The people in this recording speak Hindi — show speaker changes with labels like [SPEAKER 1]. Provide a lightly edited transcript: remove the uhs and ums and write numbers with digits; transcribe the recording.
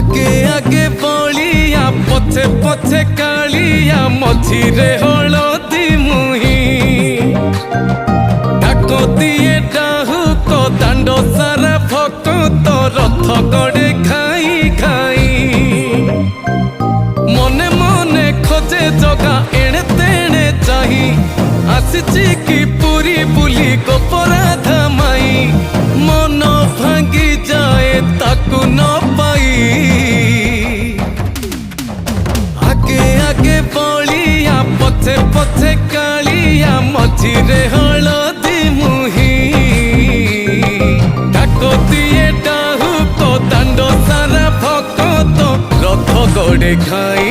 [SPEAKER 1] आगे आगे बलिया पछे पछे कालिया मझिरे हलदी मुही डाक दिए डाहुक दांड सारा भक्त रथ गड़े खाई खाई मने मने खोजे जगा एणे तेणे चाही आसिची कि पुरी बुली गोपराधा माई मन भांगी जाए ताकू न पाई आगे आगे बलिया पछे पछे कालिया मझिरे हलदी मुही डाक दिए डाहुक दांड सारा भक्त रथ गड़े खाई